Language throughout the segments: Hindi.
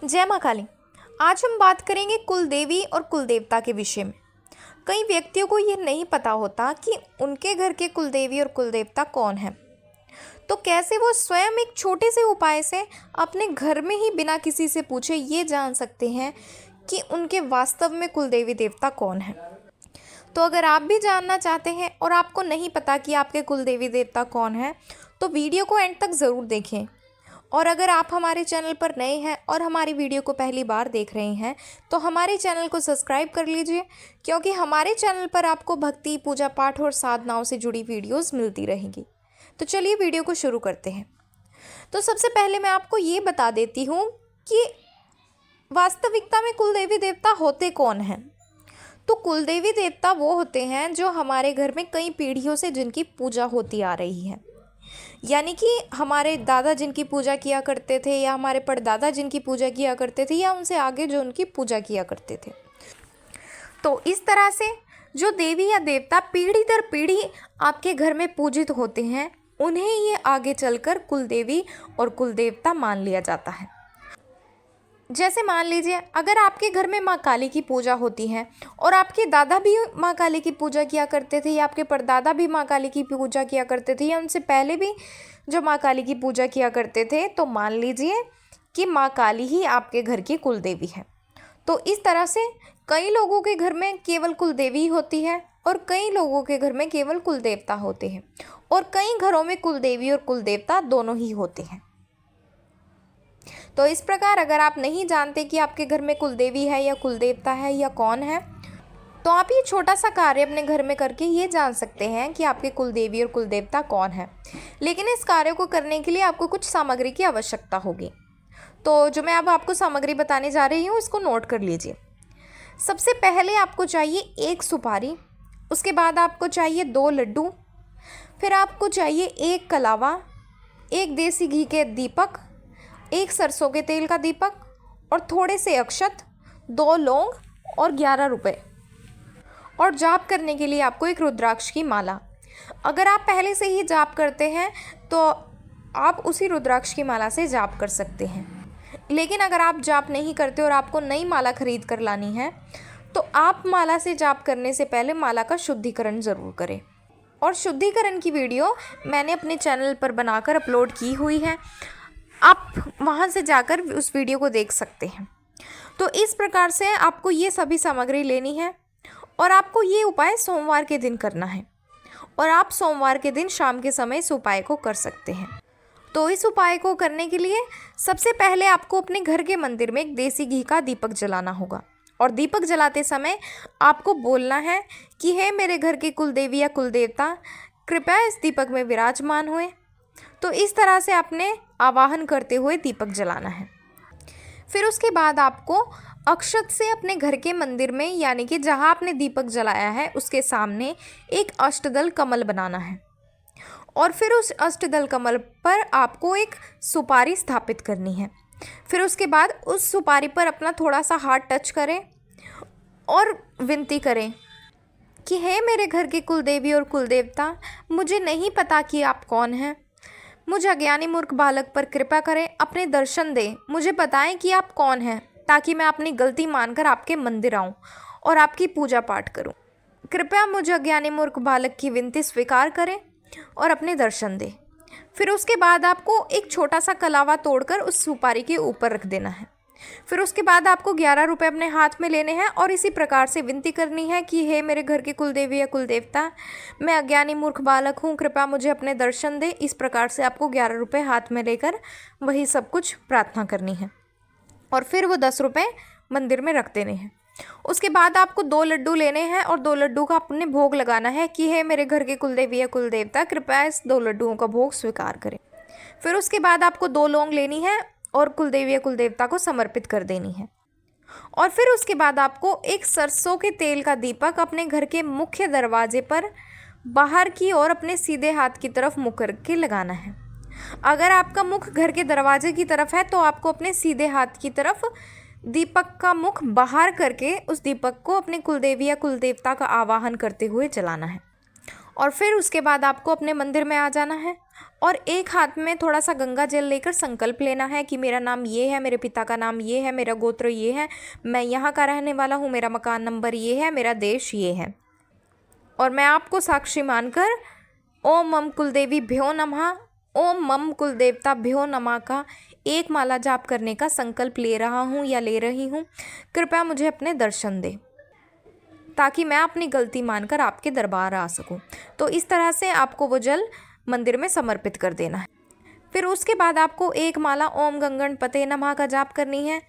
जय माँ काली। आज हम बात करेंगे कुल देवी और कुल देवता के विषय में। कई व्यक्तियों को ये नहीं पता होता कि उनके घर के कुल देवी और कुल देवता कौन है, तो कैसे वो स्वयं एक छोटे से उपाय से अपने घर में ही बिना किसी से पूछे ये जान सकते हैं कि उनके वास्तव में कुल देवी देवता कौन है। तो अगर आप भी जानना चाहते हैं और आपको नहीं पता कि आपके कुल देवी देवता कौन है, तो वीडियो को एंड तक ज़रूर देखें। और अगर आप हमारे चैनल पर नए हैं और हमारी वीडियो को पहली बार देख रहे हैं, तो हमारे चैनल को सब्सक्राइब कर लीजिए, क्योंकि हमारे चैनल पर आपको भक्ति, पूजा पाठ और साधनाओं से जुड़ी वीडियोस मिलती रहेंगी। तो चलिए वीडियो को शुरू करते हैं। तो सबसे पहले मैं आपको ये बता देती हूँ कि वास्तविकता में कुल देवी देवता होते कौन हैं। तो कुल देवी देवता वो होते हैं जो हमारे घर में कई पीढ़ियों से जिनकी पूजा होती आ रही है, यानी कि हमारे दादा जिनकी पूजा किया करते थे, या हमारे परदादा जिनकी पूजा किया करते थे, या उनसे आगे जो उनकी पूजा किया करते थे। तो इस तरह से जो देवी या देवता पीढ़ी दर पीढ़ी आपके घर में पूजित होते हैं, उन्हें ये आगे चलकर कुल देवी और कुल देवता मान लिया जाता है। जैसे मान लीजिए, अगर आपके घर में माँ काली की पूजा होती है और आपके दादा भी माँ काली की पूजा किया करते थे, या आपके परदादा भी माँ काली की पूजा किया करते थे, या उनसे पहले भी जो माँ काली की पूजा किया करते थे, तो मान लीजिए कि माँ काली ही आपके घर की कुल देवी है। तो इस तरह से कई लोगों के घर में केवल कुल देवी होती है और कई लोगों के घर में केवल कुल देवता होते हैं, और कई घरों में कुल देवी और कुल देवता दोनों ही होते हैं। तो इस प्रकार अगर आप नहीं जानते कि आपके घर में कुल देवी है या कुल देवता है या कौन है, तो आप ये छोटा सा कार्य अपने घर में करके ये जान सकते हैं कि आपके कुल देवी और कुल देवता कौन है। लेकिन इस कार्य को करने के लिए आपको कुछ सामग्री की आवश्यकता होगी। तो जो मैं अब आपको सामग्री बताने जा रही हूँ, इसको नोट कर लीजिए। सबसे पहले आपको चाहिए एक सुपारी, उसके बाद आपको चाहिए 2 लड्डू, फिर आपको चाहिए 1 कलावा, 1 देसी घी के दीपक, 1 सरसों के तेल का दीपक, और थोड़े से अक्षत, 2 लौंग और 11 रुपए। और जाप करने के लिए आपको 1 रुद्राक्ष की माला। अगर आप पहले से ही जाप करते हैं तो आप उसी रुद्राक्ष की माला से जाप कर सकते हैं। लेकिन अगर आप जाप नहीं करते और आपको नई माला खरीद कर लानी है, तो आप माला से जाप करने से पहले माला का शुद्धिकरण ज़रूर करें। और शुद्धिकरण की वीडियो मैंने अपने चैनल पर बनाकर अपलोड की हुई है, आप वहां से जाकर उस वीडियो को देख सकते हैं। तो इस प्रकार से आपको ये सभी सामग्री लेनी है, और आपको ये उपाय सोमवार के दिन करना है, और आप सोमवार के दिन शाम के समय इस उपाय को कर सकते हैं। तो इस उपाय को करने के लिए सबसे पहले आपको अपने घर के मंदिर में 1 देसी घी का दीपक जलाना होगा, और दीपक जलाते समय आपको बोलना है कि हे मेरे घर के कुल देवी या कुल देवता, कृपया इस दीपक में विराजमान हुए। तो इस तरह से आपने आवाहन करते हुए दीपक जलाना है। फिर उसके बाद आपको अक्षत से अपने घर के मंदिर में, यानी कि जहाँ आपने दीपक जलाया है उसके सामने एक अष्टदल कमल बनाना है, और फिर उस अष्टदल कमल पर आपको एक सुपारी स्थापित करनी है। फिर उसके बाद उस सुपारी पर अपना थोड़ा सा हाथ टच करें और विनती करें कि हे मेरे घर के कुल देवी और कुल देवता, मुझे नहीं पता कि आप कौन हैं, मुझे अज्ञानी मूर्ख बालक पर कृपा करें, अपने दर्शन दें, मुझे बताएं कि आप कौन हैं, ताकि मैं अपनी गलती मानकर आपके मंदिर आऊं और आपकी पूजा पाठ करूं। कृपया मुझे अज्ञानी मूर्ख बालक की विनती स्वीकार करें और अपने दर्शन दें। फिर उसके बाद आपको एक छोटा सा कलावा तोड़कर उस सुपारी के ऊपर रख देना है। फिर उसके बाद आपको 11 रुपये अपने हाथ में लेने हैं, और इसी प्रकार से विनती करनी है कि हे मेरे घर के कुल देवी या कुल देवता, मैं अज्ञानी मूर्ख बालक हूँ, कृपया मुझे अपने दर्शन दे। इस प्रकार से आपको 11 रुपये हाथ में लेकर वही सब कुछ प्रार्थना करनी है, और फिर वो 10 रुपये मंदिर में रख देने हैं। उसके बाद आपको 2 लड्डू लेने हैं, और 2 लड्डू का अपने भोग लगाना है कि हे मेरे घर के कुल देवी या कुल देवता, कृपया इस 2 लड्डुओं का भोग स्वीकार करें। फिर उसके बाद आपको 2 लौंग लेनी है और कुल देवी या कुल देवता को समर्पित कर देनी है। और फिर उसके बाद आपको एक सरसों के तेल का दीपक अपने घर के मुख्य दरवाजे पर बाहर की ओर अपने सीधे हाथ की तरफ मुख करके लगाना है। अगर आपका मुख घर के दरवाजे की तरफ है, तो आपको अपने सीधे हाथ की तरफ दीपक का मुख बाहर करके उस दीपक को अपने कुलदेवी या कुलदेवता का आवाहन करते हुए जलाना है। और फिर उसके बाद आपको अपने मंदिर में आ जाना है, और एक हाथ में थोड़ा सा गंगा जल लेकर संकल्प लेना है कि मेरा नाम ये है, मेरे पिता का नाम ये है, मेरा गोत्र ये है, मैं यहाँ का रहने वाला हूँ, मेरा मकान नंबर ये है, मेरा देश ये है। और मैं आपको साक्षी मानकर ओम मम कुलदेवी भ्यो नमः, ओम मम कुलदेवता भ्यो नमः का एक माला जाप करने का संकल्प ले रहा हूँ या ले रही हूँ। कृपया मुझे अपने दर्शन दे ताकि मैं अपनी गलती मानकर आपके दरबार आ सकूं। तो इस तरह से आपको वो जल मंदिर में समर्पित कर देना है। फिर उसके बाद आपको एक माला ओम गंगणपते नमः का जाप करनी है।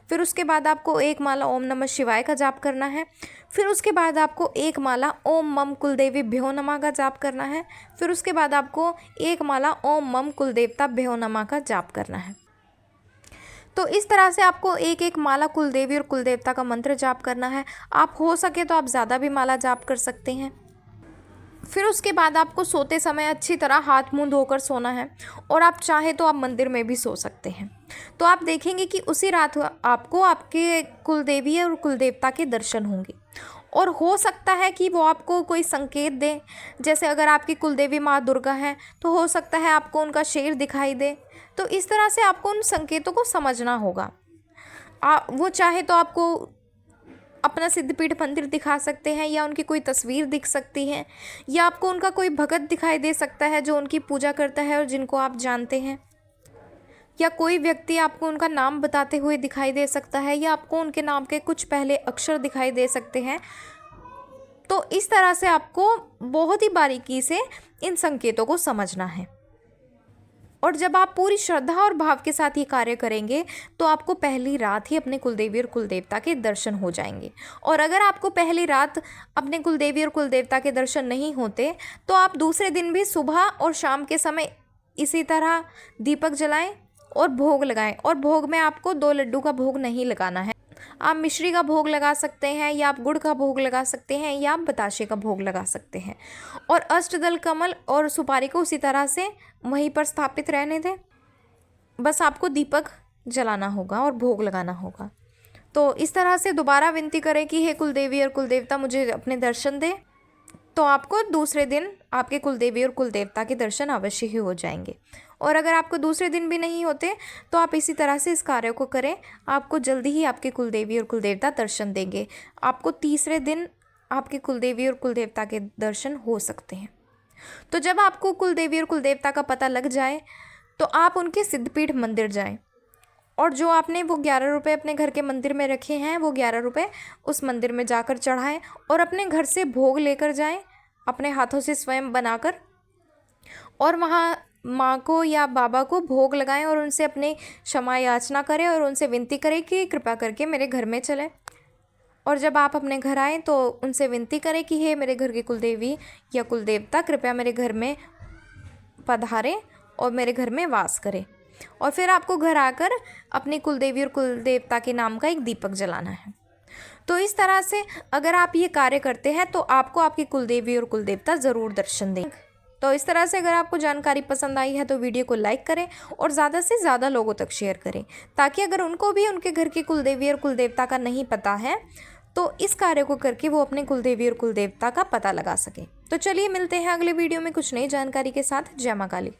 फिर उसके बाद आपको एक माला ओम नमः शिवाय का जाप करना है। फिर उसके बाद आपको एक माला ओम मम कुलदेवी भ्यो नमः का जाप करना है। फिर उसके बाद आपको एक माला ओम मम कुलदेवता भ्यो नमः का जाप करना है। तो इस तरह से आपको एक एक माला कुलदेवी और कुलदेवता का मंत्र जाप करना है। आप हो सके तो आप ज़्यादा भी माला जाप कर सकते हैं। फिर उसके बाद आपको सोते समय अच्छी तरह हाथ मुंह धोकर सोना है और आप चाहे तो आप मंदिर में भी सो सकते हैं। तो आप देखेंगे कि उसी रात आपको आपके कुलदेवी और कुलदेवता के दर्शन होंगे और हो सकता है कि वो आपको कोई संकेत दें। जैसे अगर आपकी कुलदेवी माँ दुर्गा है तो हो सकता है आपको उनका शेर दिखाई दे। तो इस तरह से आपको उन संकेतों को समझना होगा। वो चाहे तो आपको अपना सिद्धपीठ मंदिर दिखा सकते हैं या उनकी कोई तस्वीर दिख सकती है या आपको उनका कोई भगत दिखाई दे सकता है जो उनकी पूजा करता है और जिनको आप जानते हैं, या कोई व्यक्ति आपको उनका नाम बताते हुए दिखाई दे सकता है या आपको उनके नाम के कुछ पहले अक्षर दिखाई दे सकते हैं। तो इस तरह से आपको बहुत ही बारीकी से इन संकेतों को समझना है। और जब आप पूरी श्रद्धा और भाव के साथ ये कार्य करेंगे तो आपको पहली रात ही अपने कुलदेवी और कुलदेवता के दर्शन हो जाएंगे। और अगर आपको पहली रात अपने कुलदेवी और कुलदेवता के दर्शन नहीं होते तो आप दूसरे दिन भी सुबह और शाम के समय इसी तरह दीपक जलाएं और भोग लगाएं। और भोग में आपको 2 लड्डू का भोग नहीं लगाना है। आप मिश्री का भोग लगा सकते हैं या आप गुड़ का भोग लगा सकते हैं या आप बताशे का भोग लगा सकते हैं। और अष्टदल कमल और सुपारी को उसी तरह से वहीं पर स्थापित रहने दें। बस आपको दीपक जलाना होगा और भोग लगाना होगा। तो इस तरह से दोबारा विनती करें कि हे कुलदेवी और कुलदेवता मुझे अपने दर्शन दें। तो आपको दूसरे दिन आपके कुलदेवी और कुलदेवता के दर्शन अवश्य ही हो जाएंगे। और अगर आपको दूसरे दिन भी नहीं होते तो आप इसी तरह से इस कार्य को करें, आपको जल्दी ही आपके कुलदेवी और कुलदेवता दर्शन देंगे। आपको तीसरे दिन आपके कुलदेवी और कुलदेवता के दर्शन हो सकते हैं। तो जब आपको कुलदेवी और कुलदेवता का पता लग जाए तो आप उनके सिद्धपीठ मंदिर जाएं और जो आपने वो 11 रुपये अपने घर के मंदिर में रखे हैं वो 11 रुपये उस मंदिर में जाकर चढ़ाएं और अपने घर से भोग लेकर जाएं अपने हाथों से स्वयं बनाकर, और वहाँ माँ को या बाबा को भोग लगाएं और उनसे अपने क्षमा याचना करें और उनसे विनती करें कि कृपा करके मेरे घर में चलें। और जब आप अपने घर आएँ तो उनसे विनती करें कि हे मेरे घर के कुलदेवी या कुलदेवता कृपया मेरे घर में पधारें और मेरे घर में वास करें। और फिर आपको घर आकर अपनी कुलदेवी और कुलदेवता के नाम का एक दीपक जलाना है। तो इस तरह से अगर आप ये कार्य करते हैं तो आपको आपकी कुलदेवी और कुलदेवता ज़रूर दर्शन देंगे। तो इस तरह से अगर आपको जानकारी पसंद आई है तो वीडियो को लाइक करें और ज़्यादा से ज़्यादा लोगों तक शेयर करें, ताकि अगर उनको भी उनके घर की कुलदेवी और कुलदेवता का नहीं पता है तो इस कार्य को करके वो अपने कुलदेवी और कुलदेवता का पता लगा सके। तो चलिए मिलते हैं अगले वीडियो में कुछ नई जानकारी के साथ। जय मां काली।